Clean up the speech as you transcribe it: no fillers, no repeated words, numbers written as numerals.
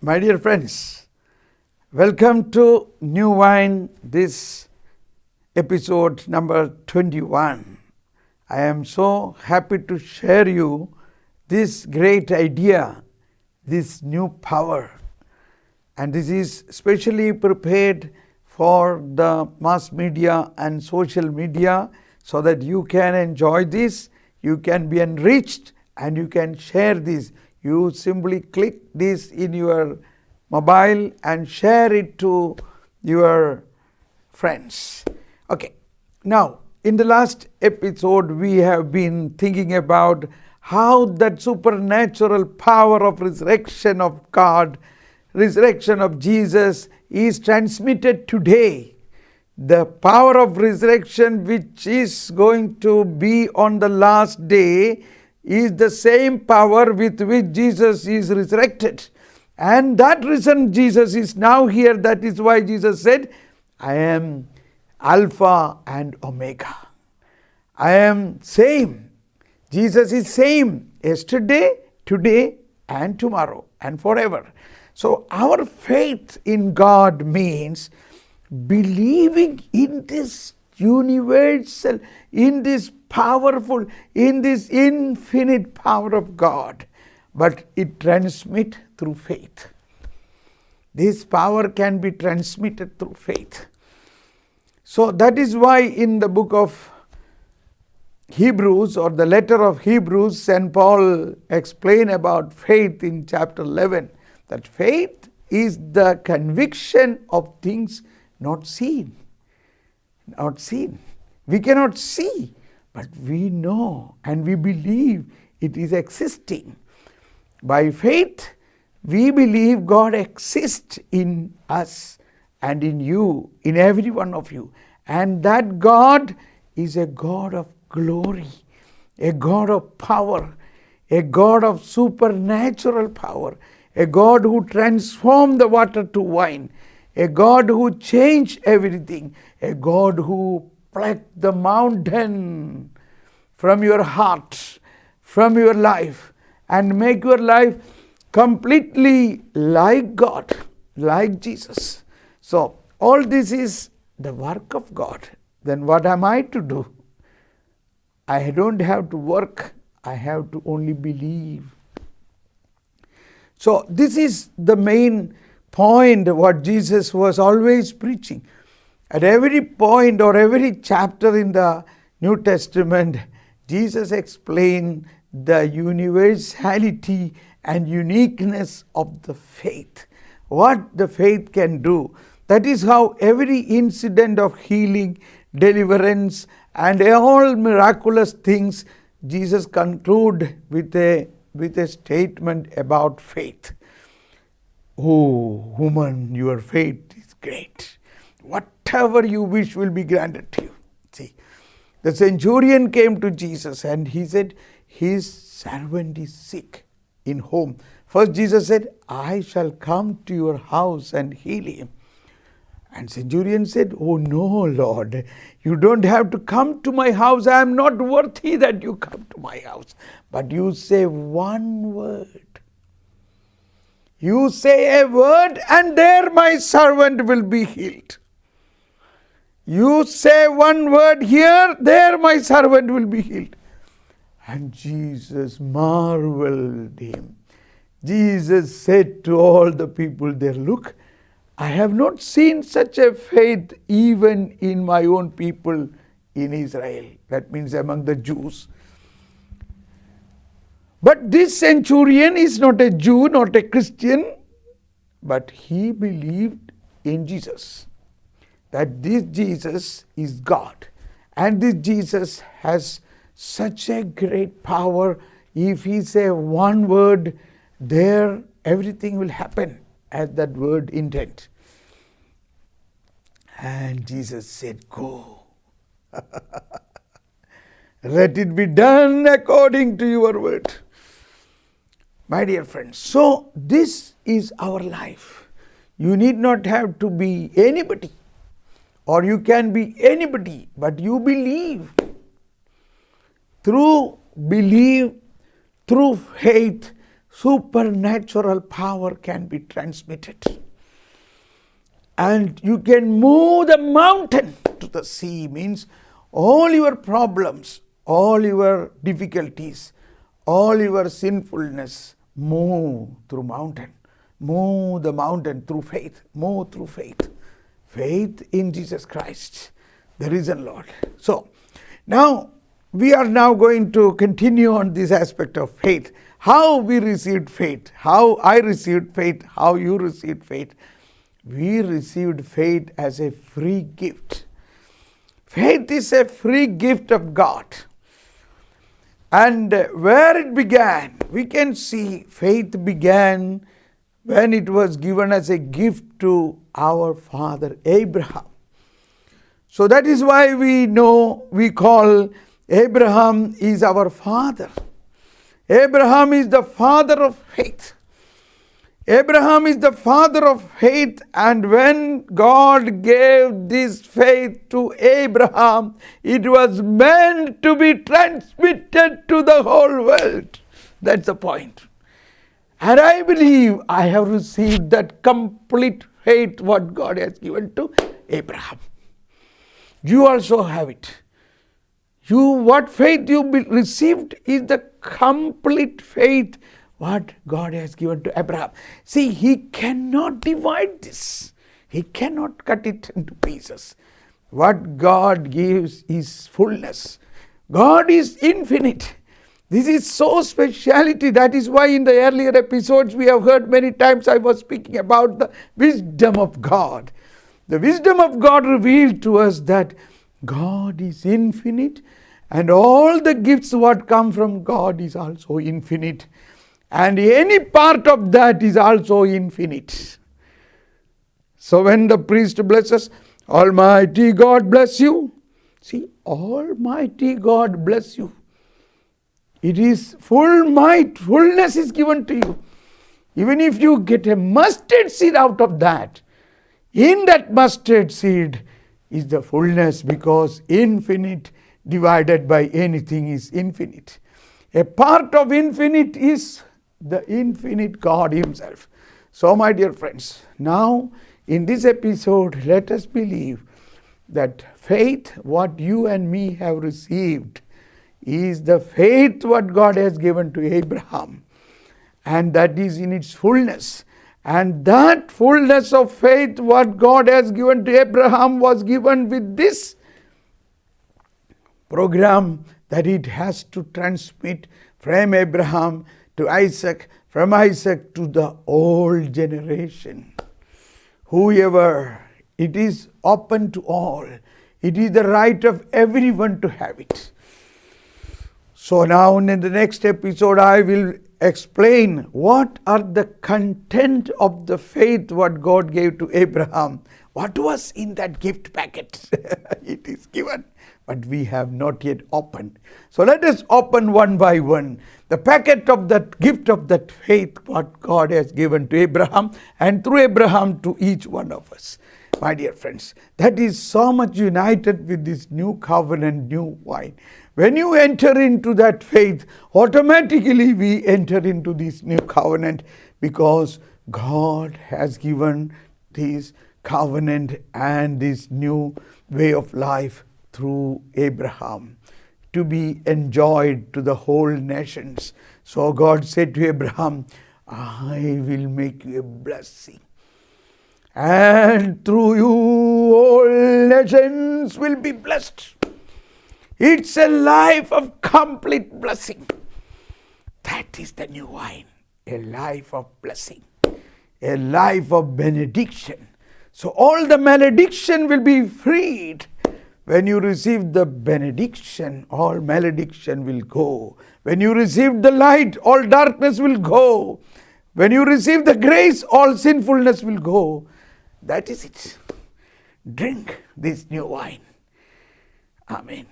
My dear friends, welcome to New Wine, this episode number 21. I am so happy to share you this great idea, this new power. And this is specially prepared for the mass media and social media so that you can enjoy this, you can be enriched, and you can share this. You simply click this in your mobile and share it to your friends. Okay. Now, in the last episode, we have been thinking about how that supernatural power of resurrection of God, resurrection of Jesus is transmitted today. The power of resurrection which is going to be on the last day is the same power with which Jesus is resurrected. And that risen Jesus is now here. That is why Jesus said, I am Alpha and Omega. I am same. Jesus is same yesterday, today, and tomorrow, and forever. So our faith in God means believing in this universal, in this powerful, in this infinite power of God. But it transmits through faith. This power can be transmitted through faith. So that is why in the book of Hebrews, or the letter of Hebrews, St. Paul explained about faith in chapter 11. That faith is the conviction of things not seen. Not seen. We cannot see, but we know and we believe it is existing. By faith, we believe God exists in us and in you, in every one of you. And that God is a God of glory, a God of power, a God of supernatural power, a God who transformed the water to wine, a God who changed everything, a God who plucked the mountain from your heart, from your life, and make your life completely like God, like Jesus. So, all this is the work of God. Then what am I to do? I don't have to work. I have to only believe. So, this is the main point what Jesus was always preaching. At every point or every chapter in the New Testament, Jesus explained the universality and uniqueness of the faith. What the faith can do. That is how every incident of healing, deliverance, and all miraculous things, Jesus conclude with a statement about faith. Oh, woman, your faith is great. Whatever you wish will be granted to you. See, the centurion came to Jesus and he said, his servant is sick in home. First Jesus said, I shall come to your house and heal him. And centurion said, oh no, Lord, you don't have to come to my house. I am not worthy that you come to my house. But you say one word. You say a word and there my servant will be healed. You say one word here, there my servant will be healed. And Jesus marveled him. Jesus said to all the people there, look, I have not seen such a faith even in my own people in Israel. That means among the Jews. But this centurion is not a Jew, not a Christian, but he believed in Jesus. That this Jesus is God. And this Jesus has such a great power. If he say one word, there everything will happen as that word intent. And Jesus said, go. Let it be done according to your word. My dear friends, so this is our life. You need not have to be anybody, or you can be anybody, but you believe. Through belief, through faith, supernatural power can be transmitted. And you can move the mountain to the sea, means all your problems, all your difficulties, all your sinfulness, move through mountain. Move the mountain through faith. Move through faith. Faith in Jesus Christ, the risen Lord. So, now we are now going to continue on this aspect of faith. How we received faith, how I received faith, how you received faith. We received faith as a free gift. Faith is a free gift of God. And where it began, we can see faith began when it was given as a gift to our father Abraham. So that is why we call Abraham is our father. Abraham is the father of faith. Abraham is the father of faith, and when God gave this faith to Abraham, it was meant to be transmitted to the whole world. That's the point. And I believe I have received that complete faith what God has given to Abraham. You also have it. What faith you received is the complete faith what God has given to Abraham. See, he cannot divide this. He cannot cut it into pieces. What God gives is fullness. God is infinite. This is so speciality. That is why in the earlier episodes we have heard many times I was speaking about the wisdom of God. The wisdom of God revealed to us that God is infinite, and all the gifts what come from God is also infinite. And any part of that is also infinite. So when the priest blesses, Almighty God bless you. See, Almighty God bless you. It is full might, fullness is given to you. Even if you get a mustard seed out of that, in that mustard seed is the fullness, because infinite divided by anything is infinite. A part of infinite is the infinite God himself. So my dear friends, now in this episode, let us believe that faith, what you and me have received, is the faith what God has given to Abraham. And that is in its fullness. And that fullness of faith what God has given to Abraham was given with this program, that it has to transmit from Abraham to Isaac, from Isaac to the old generation. Whoever, it is open to all. It is the right of everyone to have it. So now in the next episode I will explain what are the content of the faith what God gave to Abraham. What was in that gift packet? It is given, but we have not yet opened. So let us open one by one the packet of that gift of that faith what God has given to Abraham, and through Abraham to each one of us. My dear friends, that is so much united with this new covenant, new wine. When you enter into that faith, automatically we enter into this new covenant, because God has given this covenant and this new way of life through Abraham to be enjoyed to the whole nations. So God said to Abraham, I will make you a blessing, and through you all nations will be blessed. It's a life of complete blessing. That is the new wine. A life of blessing. A life of benediction. So all the malediction will be freed. When you receive the benediction, all malediction will go. When you receive the light, all darkness will go. When you receive the grace, all sinfulness will go. That is it. Drink this new wine. Amen.